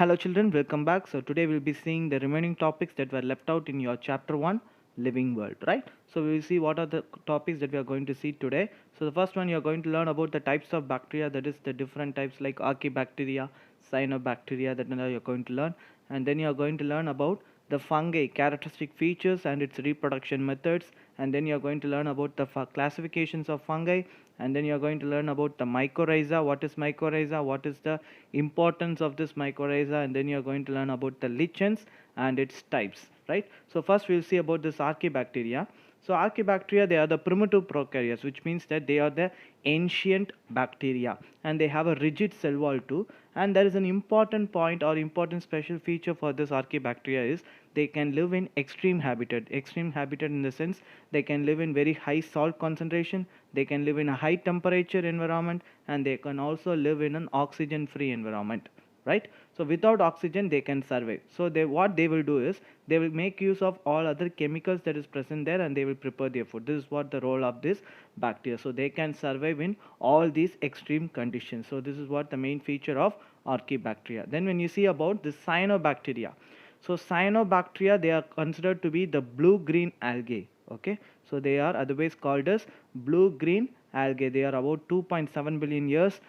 Hello children, welcome back. So today we'll be seeing the remaining topics that were left out in your chapter 1 living world, right? So we will see what are the topics that we are going to see today. So the first one, you're going to learn about the types of bacteria, that is the different types like archaebacteria, cyanobacteria, that you're going to learn. And then you're going to learn about the fungi, characteristic features and its reproduction methods. And then you're going to learn about the classifications of fungi. And then you're going to learn about the mycorrhiza, what is mycorrhiza, what is the importance of this mycorrhiza, and then you're going to learn about the lichens and its types, right? So first we'll see about this archaebacteria. So archaebacteria, they are the primitive prokaryotes, which means that they are the ancient bacteria and they have a rigid cell wall too. And there is an important point or important special feature for this archaebacteria is they can live in extreme habitat. Extreme habitat in the sense they can live in very high salt concentration, they can live in a high temperature environment, and they can also live in an oxygen free environment, right? So without oxygen they can survive. So what they will do is they will make use of all other chemicals that is present there and they will prepare their food. This is what the role of this bacteria. So they can survive in all these extreme conditions. So this is what the main feature of archaebacteria. Then when you see about the cyanobacteria, so cyanobacteria, they are considered to be the blue green algae. Okay, so they are otherwise called as blue green algae. They are about 2.7 billion years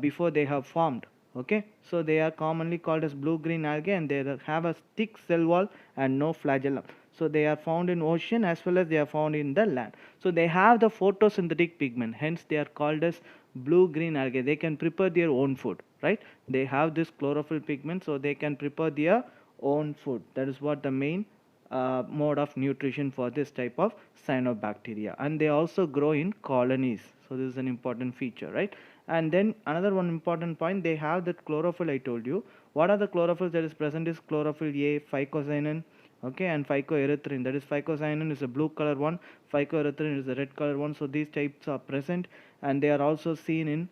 before they have formed. Okay, so they are commonly called as blue green algae and they have a thick cell wall and no flagellum. So they are found in ocean as well as they are found in the land. So they have the photosynthetic pigment, hence they are called as blue green algae. They can prepare their own food, right? They have this chlorophyll pigment, so they can prepare their own food. That is what the main mode of nutrition for this type of cyanobacteria, and they also grow in colonies. So this is an important feature, right? And then another one important point, they have that chlorophyll I told you. What are the chlorophylls that is present is chlorophyll A, phycocyanin, okay, and phycoerythrin. That is phycocyanin is a blue color one, phycoerythrin is a red color one. So these types are present and they are also seen in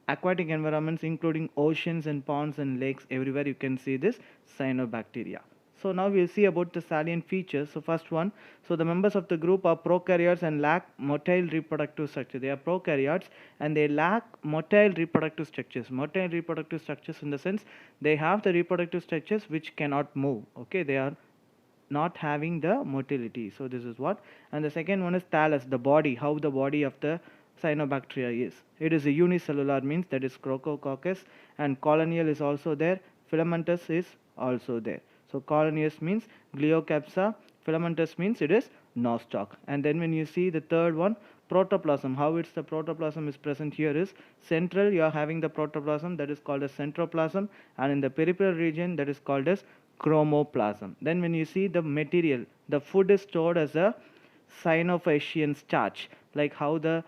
aquatic environments including oceans and ponds and lakes. Everywhere you can see this cyanobacteria. So now we'll see about the salient features. So first one, so the members of the group are prokaryotes and lack motile reproductive structure. They are prokaryotes and they lack motile reproductive structures. Motile reproductive structures in the sense they have the reproductive structures which cannot move. Okay, they are not having the motility. So this is what. And the second one is thallus, the body, how the body of the cyanobacteria is. It is a unicellular, means that is crocococcus, and colonial is also there, filamentous is also there. So colonius means Glyocapsa, filamentous means it is nostoc. And then when you see the third one, protoplasm, how it's the protoplasm is present here is central, you are having the protoplasm, that is called as centroplasm, and in the peripheral region that is called as chromoplasm. Then when you see the material, the food is stored as a cyanophysian starch, like how the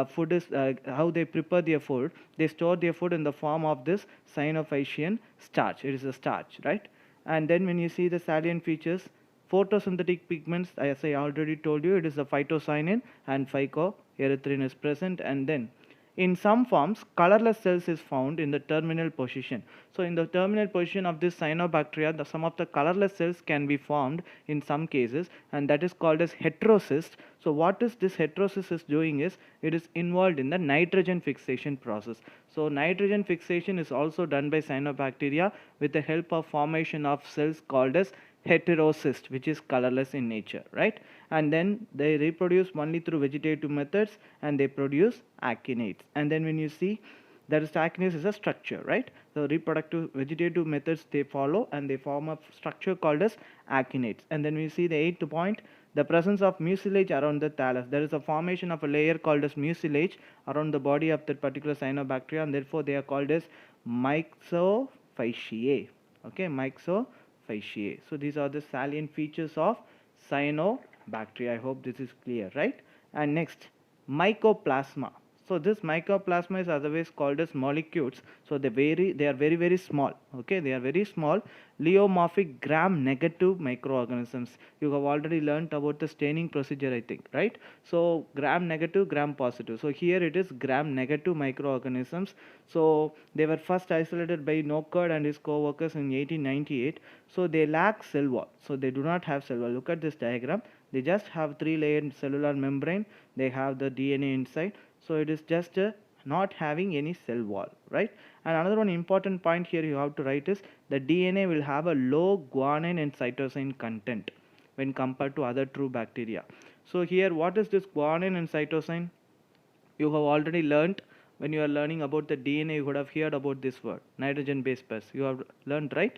food is how they prepare their food, they store their food in the form of this cyanophysian starch. It is a starch, right? And then when you see the salient features, photosynthetic pigments, as I already told you, it is the phytocyanin and phycoerythrin is present. And then in some forms, colorless cells is found in the terminal position. So in the terminal position of this cyanobacteria, some of the colorless cells can be formed in some cases, and that is called as heterocyst. So what is this heterocyst is doing is, it is involved in the nitrogen fixation process. So nitrogen fixation is also done by cyanobacteria with the help of formation of cells called as heterocyst, which is colorless in nature, right? And then they reproduce only through vegetative methods and they produce actinides. And then when you see that is, actinides is a structure, right? So reproductive vegetative methods they follow and they form a structure called as actinides. And then we see the eighth point, the presence of mucilage around the thallus. There is a formation of a layer called as mucilage around the body of that particular cyanobacteria, and therefore they are called as myxophyceae. Okay, myxophyceae. So these are the salient features of cyanobacteria. I hope this is clear, right? And next, mycoplasma. So this mycoplasma is otherwise called as molecules. So they are very small. Okay, they are very small, leomorphic gram-negative microorganisms. You have already learnt about the staining procedure, I think, right? So gram-negative, gram-positive. So here it is gram-negative microorganisms. So they were first isolated by Nockert and his co-workers in 1898. So they lack cell wall. So they do not have cell wall. Look at this diagram. They just have 3-layered cellular membrane. They have the DNA inside. So it is just a not having any cell wall, right? And another one important point here you have to write is the DNA will have a low guanine and cytosine content when compared to other true bacteria. So here, what is this guanine and cytosine? You have already learnt when you are learning about the DNA, you would have heard about this word, nitrogen base pairs. You have learned, right?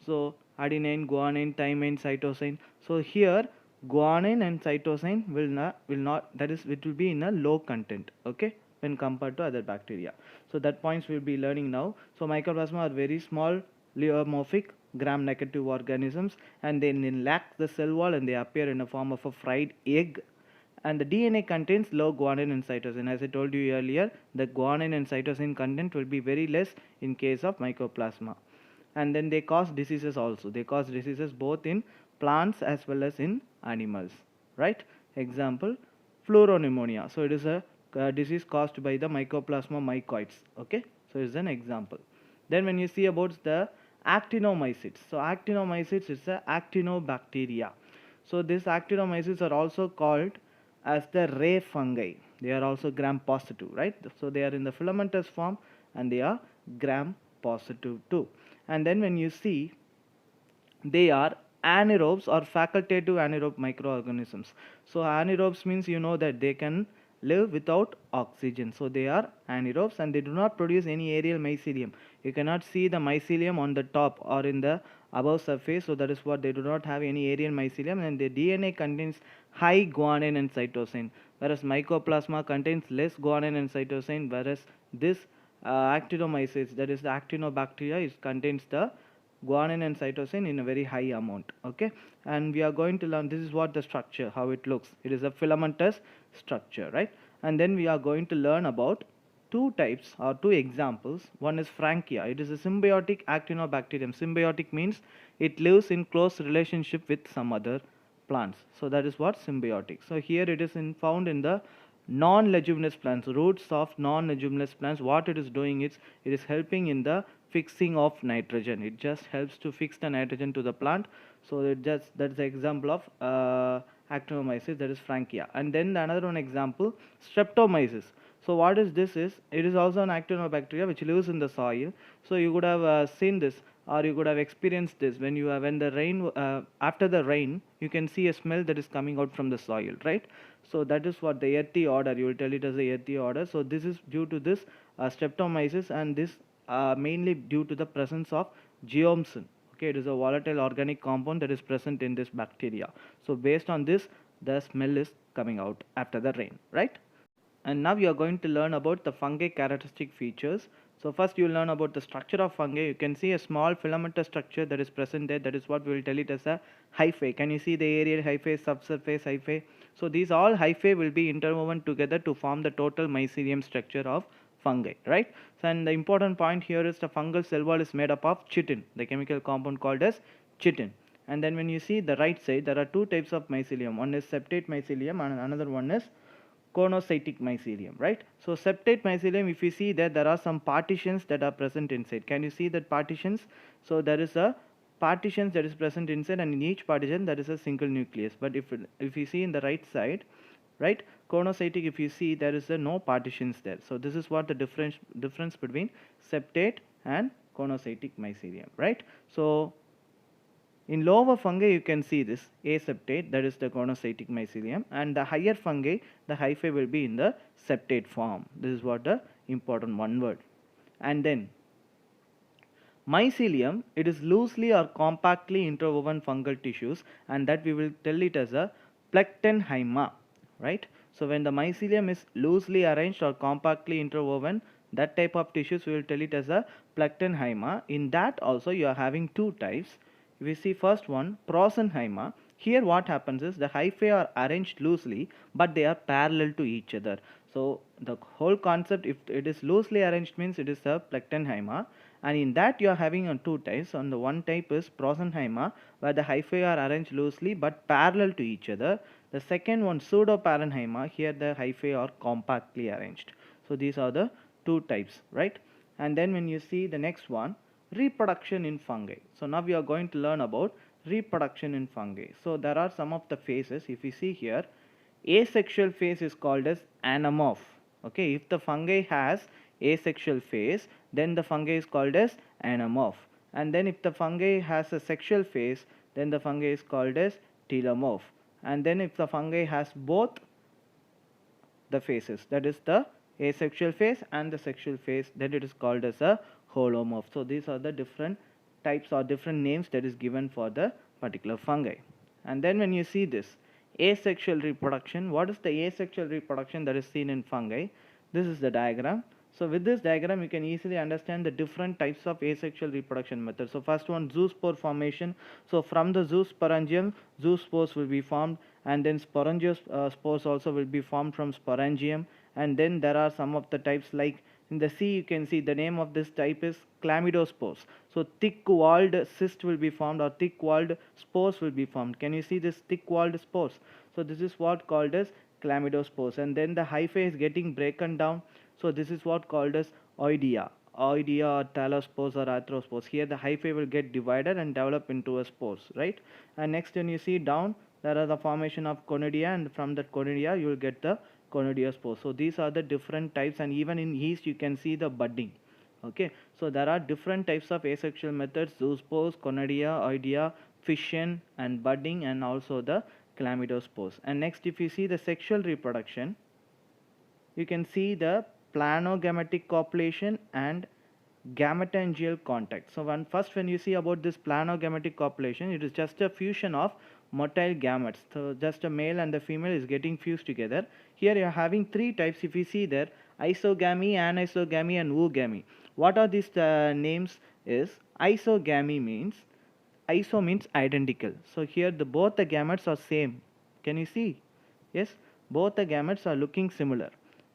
So adenine, guanine, thymine, cytosine. So here guanine and cytosine will not that is it will be in a low content, okay, when compared to other bacteria. So that points we will be learning now. So mycoplasma are very small pleomorphic gram negative organisms, and they lack the cell wall and they appear in the form of a fried egg, and the DNA contains low guanine and cytosine. As I told you earlier, the guanine and cytosine content will be very less in case of mycoplasma. And then they cause diseases also. They cause diseases both in plants as well as in animals, right? Example, fluoropneumonia. So it is a disease caused by the Mycoplasma mycoides, okay? So it is an example. Then when you see about the actinomycetes, so actinomycetes is a actinobacteria. So these actinomycetes are also called as the ray fungi. They are also gram positive, right? So they are in the filamentous form and they are gram positive too. And then when you see, they are anaerobes or facultative anaerobe microorganisms. So anaerobes means you know that they can live without oxygen. So they are anaerobes and they do not produce any aerial mycelium. You cannot see the mycelium on the top or in the above surface. So that is what they do not have any aerial mycelium, and their DNA contains high guanine and cytosine, whereas mycoplasma contains less guanine and cytosine, whereas this actinomycetes, that is the actinobacteria, it contains the guanine and cytosine in a very high amount, okay. And we are going to learn, this is what the structure, how it looks. It is a filamentous structure, right? And then we are going to learn about two types or two examples. One is Frankia. It is a symbiotic actinobacterium. Symbiotic means it lives in close relationship with some other plants. So that is what symbiotic. So here it is found in the non-leguminous plants, roots of non-leguminous plants. What it is doing is it is helping in the fixing of nitrogen. It just helps to fix the nitrogen to the plant. So that's the example of actinomycetes, that is Frankia. And then another one example, Streptomyces. So what is this is, it is also an actinobacteria which lives in the soil. So you could have seen this, or you could have experienced this when you when the rain after the rain you can see a smell that is coming out from the soil, right? So that is what the earthy odor, you will tell it as the earthy odor. So this is due to this Streptomyces, and this mainly due to the presence of geomsin. Okay, it is a volatile organic compound that is present in this bacteria. So based on this, the smell is coming out after the rain, right? And now we are going to learn about the fungi characteristic features. So first you will learn about the structure of fungi. You can see a small filamentous structure that is present there. That is what we will tell it as a hyphae. Can you see the aerial hyphae, subsurface hyphae? So these all hyphae will be interwoven together to form the total mycelium structure of fungi, right? So and the important point here is the fungal cell wall is made up of chitin, the chemical compound called as chitin. And then when you see the right side, there are two types of mycelium. One is septate mycelium and another one is conocytic mycelium, right? So septate mycelium, if you see that there are some partitions that are present inside. Can you see that partitions? So there is a partitions that is present inside, and in each partition there is a single nucleus. But if you see in the right side, right, conocytic, if you see there is no partitions there. So this is what the difference between septate and conocytic mycelium, right? So in lower fungi you can see this aseptate, that is the conocytic mycelium, and the higher fungi the hyphae will be in the septate form. This is what the important one word. And then mycelium, it is loosely or compactly interwoven fungal tissues, and that we will tell it as a plectenhyma, right? So when the mycelium is loosely arranged or compactly interwoven, that type of tissues we will tell it as a plectenhyma. In that also you are having two types. If we see first one, prosenhyma, here what happens is the hyphae are arranged loosely but they are parallel to each other. So the whole concept, if it is loosely arranged, means it is a plectenhyma, and in that you are having two types. On the one type is prosenhyma, where the hyphae are arranged loosely but parallel to each other. The second one, pseudoparenhyma, here the hyphae are compactly arranged. So these are the two types, right? And then when you see the next one, reproduction in fungi. So now we are going to learn about reproduction in fungi. So there are some of the phases. If you see here, asexual phase is called as anamorph. Okay, if the fungi has asexual phase, then the fungi is called as anamorph. And then if the fungi has a sexual phase, then the fungi is called as telomorph. And then if the fungi has both the phases, that is the asexual phase and the sexual phase, then it is called as a holomorph. So these are the different types or different names that is given for the particular fungi. And then when you see this asexual reproduction, what is the asexual reproduction that is seen in fungi? This is the diagram. So with this diagram you can easily understand the different types of asexual reproduction methods. So first one, zoospore formation. So from the zoosporangium, zoospores will be formed, and then sporangiosspores also will be formed from sporangium. And then there are some of the types, like in the C you can see the name of this type is chlamydospores. So thick walled cyst will be formed, or thick walled spores will be formed. Can you see this thick walled spores? So this is what called as chlamydospores. And then the hyphae is getting broken down. So this is what called as oidea or thalospores or arthrospores. Here the hyphae will get divided and develop into a spores, right? And next when you see down, there are the formation of conidia, and from that conidia you will get the conidiospores. So these are the different types, and even in yeast you can see the budding. Okay, so there are different types of asexual methods: zoospores, conidia, oidea, fission and budding, and also the chlamydospores. And next if you see the sexual reproduction, you can see the planogametic copulation and gametangial contact. So when you see about this planogametic copulation, it is just a fusion of motile gametes. So just a male and the female is getting fused together. Here you are having three types. If you see there, isogamy, anisogamy and oogamy. What are these names is, isogamy means, iso means identical. So here both the gametes are same. Can you see? Yes, both the gametes are looking similar.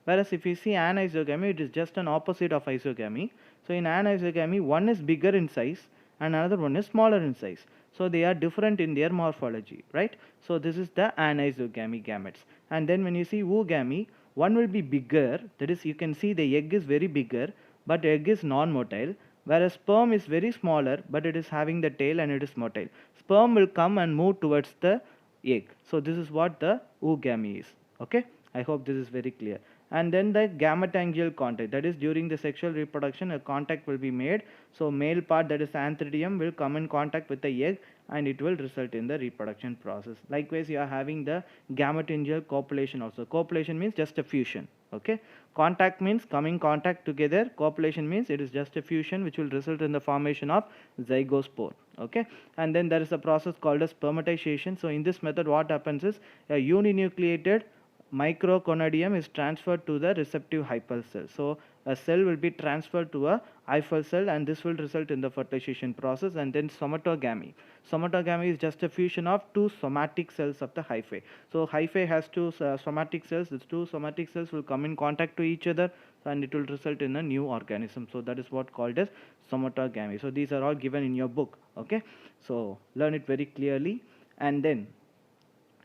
Whereas if you see anisogamy, it is just an opposite of isogamy. So in anisogamy, one is bigger in size and another one is smaller in size. So they are different in their morphology, right? So this is the anisogamy gametes. And then when you see oogamy, one will be bigger, that is you can see the egg is very bigger, but egg is non-motile, whereas sperm is very smaller, but it is having the tail and it is motile. Sperm will come and move towards the egg. So this is what the oogamy is. Okay, I hope this is very clear. And then the gametangial contact, that is during the sexual reproduction a contact will be made. So male part, that is antheridium, will come in contact with the egg and it will result in the reproduction process. Likewise you are having the gametangial copulation also. Copulation means just a fusion. Okay, contact means coming contact together. Copulation means it is just a fusion which will result in the formation of zygospore. Okay, and then there is a process called as spermatization. So in this method what happens is, a uninucleated microconidium is transferred to the receptive hyphal cell. So a cell will be transferred to a hyphal cell and this will result in the fertilization process. And then somatogamy. Somatogamy is just a fusion of two somatic cells of the hyphae. So hyphae has two somatic cells. These two somatic cells will come in contact to each other and it will result in a new organism. So that is what called as somatogamy. So these are all given in your book. Okay, so learn it very clearly. And then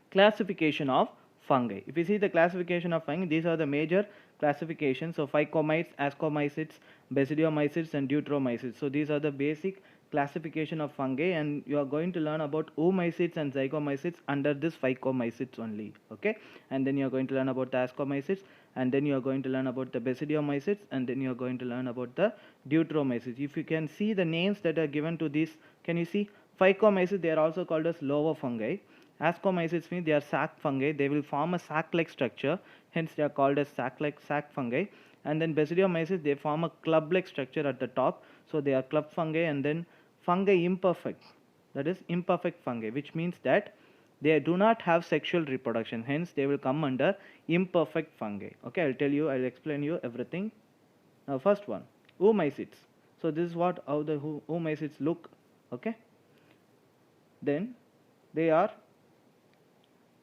classification of fungi. If you see the classification of fungi, these are the major classifications. So Phycomycetes, ASCOMYCETES, BASIDIOMYCETES and DEUTEROMYCETES. So these are the basic classification of fungi, and you are going to learn about OOMYCETES and ZYGOMYCETES under this Phycomycetes only. Okay, and then you are going to learn about the ASCOMYCETES, and then you are going to learn about the BASIDIOMYCETES, and then you are going to learn about the DEUTEROMYCETES. If you can see the names that are given to these, can you see Phycomycetes? They are also called as lower fungi. Ascomycetes means they are sac fungi. They will form a sac-like structure, hence they are called as sac fungi. And then Basidiomycetes, they form a club-like structure at the top, so they are club fungi. And then fungi imperfect, that is imperfect fungi, which means that they do not have sexual reproduction, hence they will come under imperfect fungi. Okay, I'll explain you everything. Now first one, oomycetes. So this is how the oomycetes look. Okay, then they are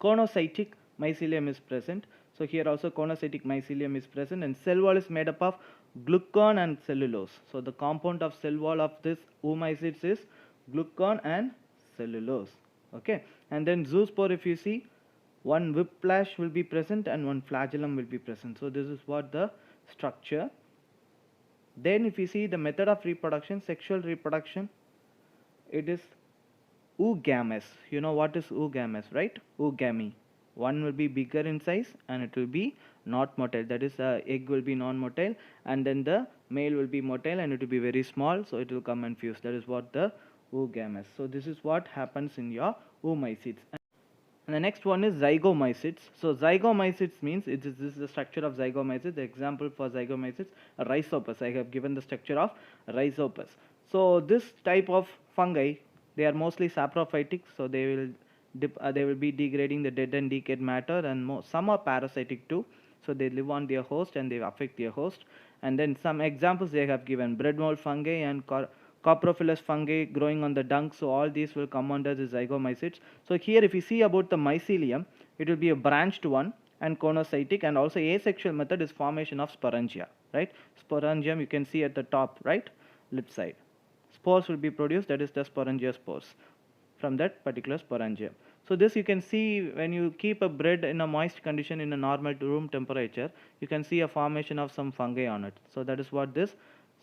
conocytic mycelium is present. So here also conocytic mycelium is present, and cell wall is made up of glucan and cellulose. So the compound of cell wall of this oomycetes is glucan and cellulose. Okay, and then zoospore, if you see, one whiplash will be present and one flagellum will be present. So this is what the structure. Then if you see the method of reproduction, sexual reproduction, it is oogamous. You know what is oogamous, right? Oogamy. One will be bigger in size and it will be not motile, that is the egg will be non-motile, and then the male will be motile and it will be very small, so it will come and fuse. That is what the oogametes. So this is what happens in your oomycetes. And the next one is zygomycetes. So zygomycetes means this is the structure of zygomycetes. The example for zygomycetes, a rhizopus. I have given the structure of rhizopus. So this type of fungi, they are mostly saprophytic. So they will be degrading the dead and decayed matter, and some are parasitic too. So they live on their host and they affect their host. And then some examples they have given: bread mold fungi and coprophilous fungi growing on the dung. So all these will come under the zygomycetes. So here if you see about the mycelium, it will be a branched one and conocytic, and also asexual method is formation of sporangia, right? Sporangium you can see at the top, right, lip side. Spores will be produced, that is the sporangia spores from that particular sporangium. So this you can see when you keep a bread in a moist condition in a normal room temperature, you can see a formation of some fungi on it. So that is what this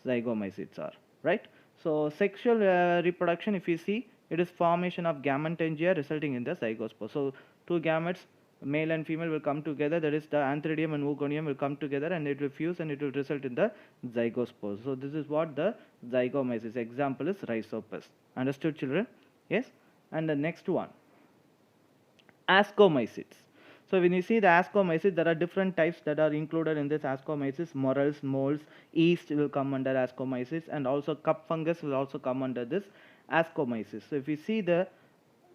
zygomycetes are, right? So sexual reproduction, if you see, it is formation of gametangia resulting in the zygospore. So two gametes, male and female, will come together, that is the antheridium and oogonium will come together and it will fuse and it will result in the zygospore. So this is what the zygomycetes. Example is rhizopus. Understood, children? Yes. And the next one, ASCOMYCETES. So when you see the ASCOMYCETES, there are different types that are included in this ASCOMYCETES. Morels, molds, yeast will come under ASCOMYCETES, and also cup fungus will also come under this ASCOMYCETES. So if you see the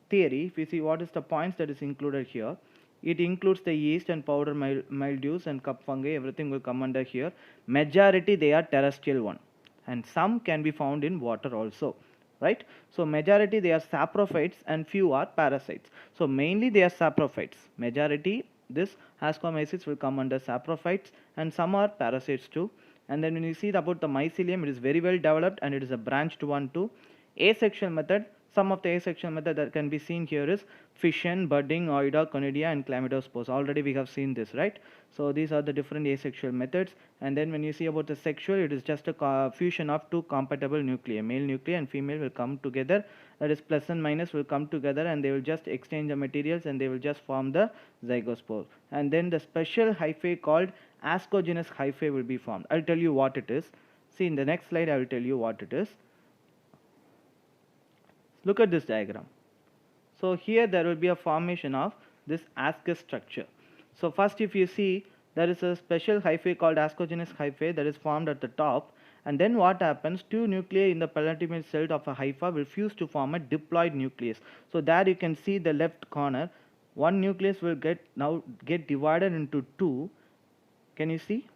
theory, if you see what is the points that is included here, it includes the yeast and powder mildews and cup fungi, everything will come under here. Majority they are terrestrial one, and some can be found in water also, right? So majority they are saprophytes and few are parasites. So mainly they are saprophytes. Majority this ascomycetes will come under saprophytes, and some are parasites too. And then when you see about the mycelium, it is very well developed and it is a branched one too. Asexual method, some of the asexual method that can be seen here is fission, budding, oida, conidia and chlamydospores. Already we have seen this, right? So these are the different asexual methods. And then when you see about the sexual, it is just a fusion of two compatible nuclei. Male nuclei and female will come together, that is plus and minus will come together, and they will just exchange the materials and they will just form the zygospore. And then the special hyphae called ascogenous hyphae will be formed. I'll tell you what it is. See in the next slide I will tell you what it is. Look at this diagram. So here there will be a formation of this ascus structure. So first if you see, there is a special hyphae called ascogenous hyphae that is formed at the top, and then what happens, two nuclei in the penultimate cell of a hypha will fuse to form a diploid nucleus. So there you can see the left corner, one nucleus will get divided into two. Can you see?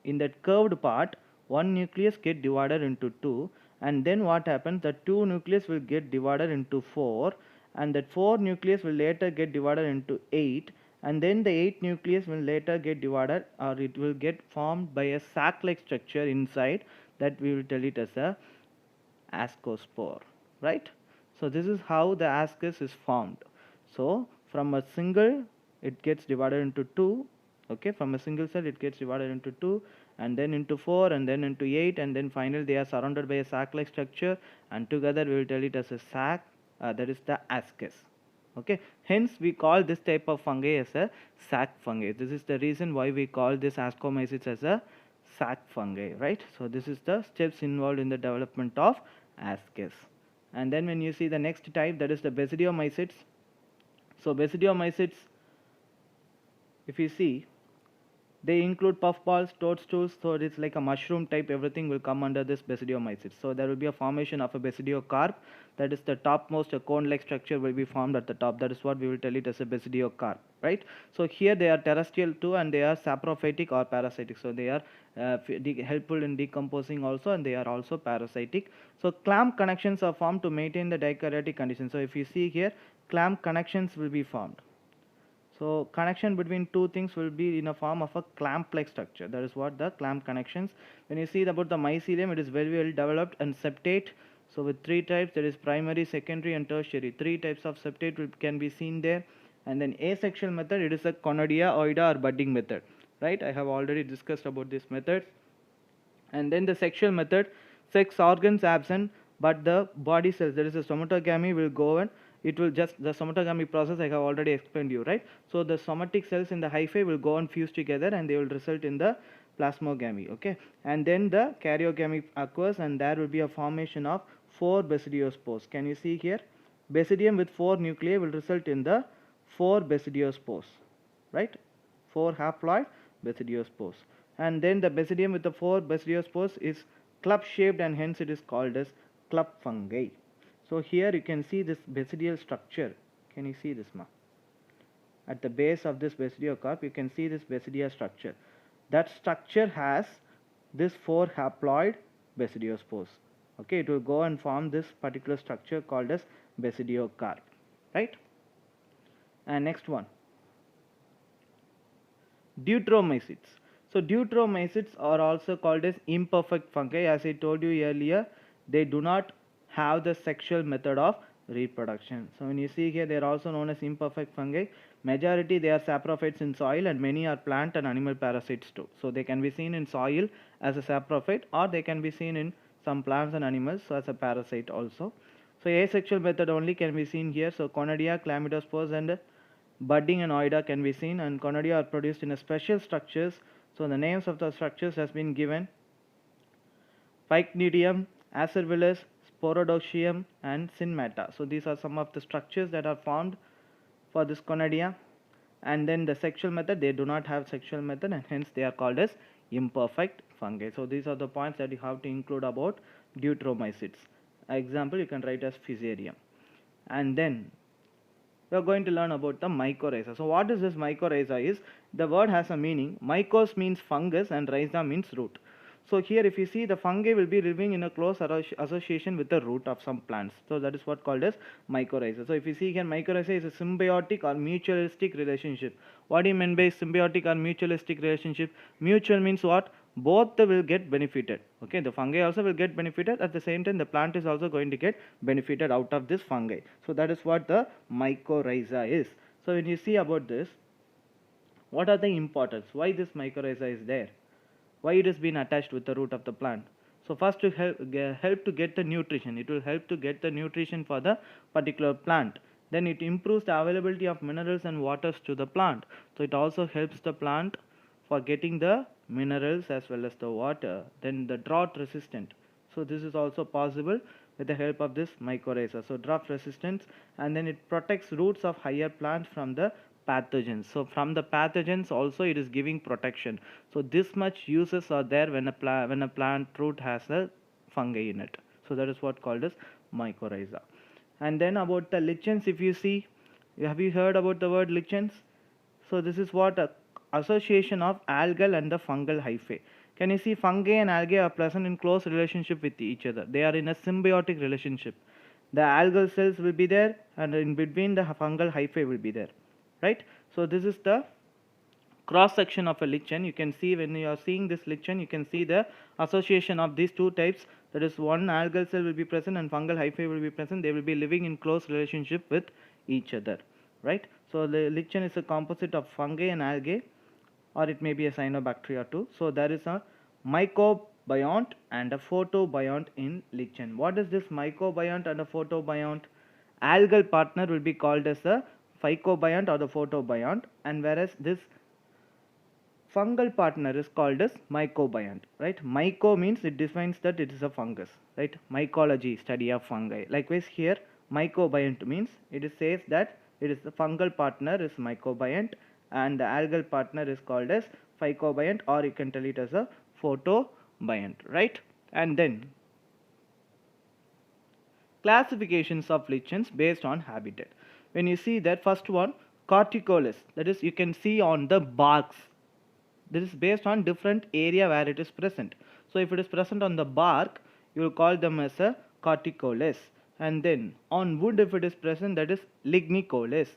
In that curved part, one nucleus get divided into two, and then what happens, the two nucleus will get divided into four, and that four nucleus will later get divided into eight, and then the eight nucleus will later get divided, or it will get formed by a sac-like structure inside, that we will tell it as a ascospore, right? So this is how the ascus is formed. So from a single it gets divided into two, okay, from a single cell it gets divided into two, and then into four, and then into eight, and then finally they are surrounded by a sac-like structure, and together we will tell it as a sac, that is the ascus. Okay, hence we call this type of fungi as a sac fungi. This is the reason why we call this ascomycetes as a sac fungi, right? So this is the steps involved in the development of ascus. And then when you see the next type, that is the basidiomycetes. So basidiomycetes, if you see, they include puffballs, toadstools, so it is like a mushroom type, everything will come under this basidiomycetes. So there will be a formation of a basidiocarp, that is the topmost, a cone-like structure will be formed at the top, that is what we will tell it as a basidiocarp, right? So here they are terrestrial too, and they are saprophytic or parasitic, so they are helpful in decomposing also, and they are also parasitic. So clamp connections are formed to maintain the dikaryotic condition. So if you see here, clamp connections will be formed. So connection between two things will be in a form of a clamp-like structure. That is what the clamp connections. When you see about the mycelium, it is very well developed and septate. So with three types, there is primary, secondary and tertiary. Three types of septate can be seen there. And then asexual method, it is a conodia, oida or budding method. Right? I have already discussed about this method. And then the sexual method, sex organs absent, but the body cells, there is a somatogamy will go on. it will just, the somatogamy process I have already explained you, right? So the somatic cells in the hyphae will go and fuse together and they will result in the plasmogamy, okay? And then the karyogamy occurs and there will be a formation of 4 basidiospores. Can you see here? Basidium with 4 nuclei will result in the 4 basidiospores, right? 4 haploid basidiospores. And then the basidium with the 4 basidiospores is club shaped and hence it is called as club fungi. So here you can see this basidial structure. Can you see this, ma? At the base of this basidiocarp you can see this basidia structure. That structure has this 4 haploid basidiospores. Okay, it will go and form this particular structure called as basidiocarp, right? And next one, deuteromycetes. So deuteromycetes are also called as imperfect fungi. As I told you earlier, they do not have the sexual method of reproduction. So when you see here, they are also known as imperfect fungi. Majority they are saprophytes in soil and many are plant and animal parasites too. So they can be seen in soil as a saprophyte or they can be seen in some plants and animals as a parasite also. So asexual method only can be seen here. So conidia, chlamydospores and budding and oida can be seen, and conidia are produced in a special structures. So the names of the structures has been given: Pycnidium, Acervillus, Sporodoxium and Synmata. So these are some of the structures that are formed for this conidia. And then the sexual method, they do not have sexual method and hence they are called as imperfect fungi. So these are the points that you have to include about deuteromycetes. Example you can write as Fusarium. And then we are going to learn about the mycorrhizae. So what is this mycorrhizae is, the word has a meaning. Mycos means fungus and rhiza means root. So here if you see, the fungi will be living in a close association with the root of some plants. So that is what called as mycorrhizae. So if you see here, mycorrhizae is a symbiotic or mutualistic relationship. What do you mean by symbiotic or mutualistic relationship? Mutual means what? Both will get benefited. Okay, the fungi also will get benefited, at the same time the plant is also going to get benefited out of this fungi. So that is what the mycorrhiza is. So when you see about this, what are the importance? Why this mycorrhiza is there? Why it has been attached with the root of the plant? So first to help to get the nutrition. It will help to get the nutrition for the particular plant. Then it improves the availability of minerals and waters to the plant. So it also helps the plant for getting the minerals as well as the water. Then the drought resistant. So this is also possible with the help of this mycorrhiza. So drought resistance, and then it protects roots of higher plants from the pathogens. So from the pathogens also it is giving protection. So this much uses are there when a plant root has a fungi in it. So that is what called as mycorrhiza. And then about the lichens, if you see, have you heard about the word lichens? So this is what a association of algal and the fungal hyphae. Can you see, fungi and algae are present in close relationship with each other. They are in a symbiotic relationship. The algal cells will be there and in between the fungal hyphae will be there, right? So this is the cross section of a lichen. You can see when you are seeing this lichen, you can see the association of these two types. That is, one algal cell will be present and fungal hyphae will be present. They will be living in close relationship with each other, right? So the lichen is a composite of fungi and algae, or it may be a cyanobacteria too. So there is a mycobiont and a photobiont in lichen. What is this mycobiont and a photobiont? Algal partner will be called as a phycobiont or the photobiont, and whereas this fungal partner is called as mycobiont, right? Myco means it defines that it is a fungus, right? Mycology, study of fungi. Likewise here, mycobiont means it says that it is the fungal partner is mycobiont and the algal partner is called as phycobiont, or you can tell it as a photobiont, right? And then classifications of lichens based on habitat. When you see that first one, corticolous, that is you can see on the barks. This is based on different area where it is present. So if it is present on the bark, you will call them as a corticolous. And then on wood, if it is present, that is lignicolous.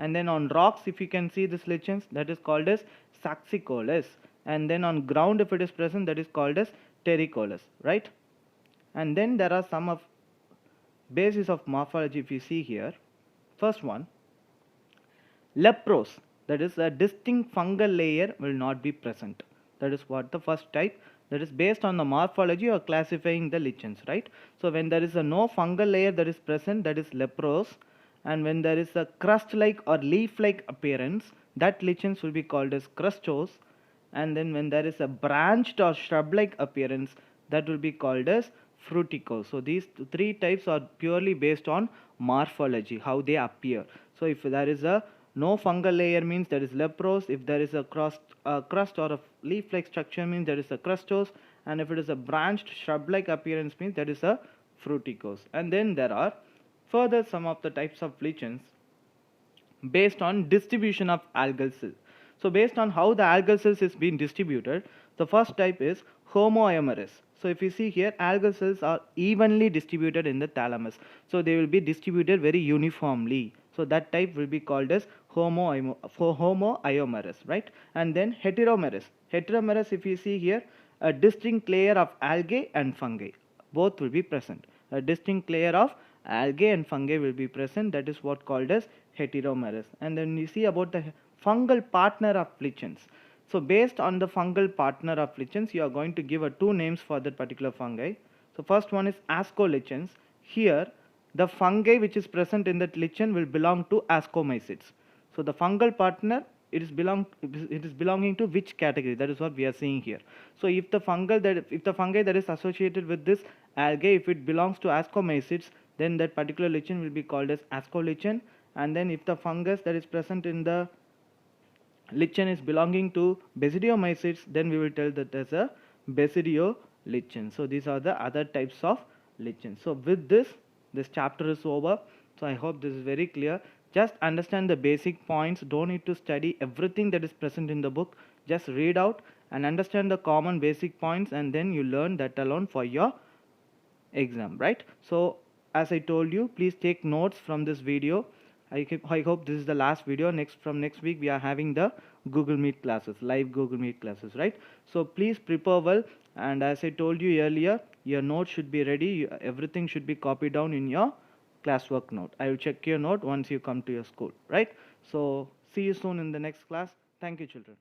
And then on rocks, if you can see this lichens, that is called as saxicolous. And then on ground, if it is present, that is called as terricolous, right? And then there are some of basis of morphology. If you see here, first one, leprose, that is a distinct fungal layer will not be present. That is what the first type, that is based on the morphology or classifying the lichens, right? So when there is a no fungal layer that is present, that is leprose. and when there is a crust-like or leaf-like appearance, that lichens will be called as crustose, and then when there is a branched or shrub-like appearance, that will be called as fruticose. So these three types are purely based on morphology, how they appear. So if there is a no fungal layer means there is leprose, if there is a crust or a leaf-like structure means there is a crustose, and if it is a branched shrub-like appearance means that is a fruticose. And then there are further some of the types of lichens based on distribution of algal cells. So based on how the algal cells is being distributed, the first type is homoiomorous. So if you see here, algal cells are evenly distributed in the thalamus. So they will be distributed very uniformly. So that type will be called as homoiomorous, right? And then heteromerous. Heteromerous, if you see here, a distinct layer of algae and fungi. Both will be present. A distinct layer of algae and fungi will be present. That is what called as heteromerous. And then you see about the fungal partner of lichens. So based on the fungal partner of lichens, you are going to give two names for that particular fungi. So first one is ascolichens. Here the fungi which is present in that lichen will belong to ascomycetes. So the fungal partner, it is belonging to which category? That is what we are seeing here. So if the fungi that is associated with this algae, if it belongs to ascomycetes, then that particular lichen will be called as ascolichen. And then if the fungus that is present in the lichen is belonging to basidiomycetes, then we will tell that as a basidiolichen. So these are the other types of lichens. So with this chapter is over. So I hope this is very clear. Just understand the basic points. Don't need to study everything that is present in the book. Just read out and understand the common basic points, and then you learn that alone for your exam, right? So as I told you, please take notes from this video. I hope this is the last video. From next week we are having the Google Meet classes, live Google Meet classes, right? So please prepare well, and as I told you earlier, your notes should be ready. Everything should be copied down in your classwork note. I will check your note once you come to your school, right? So see you soon in the next class. Thank you, children.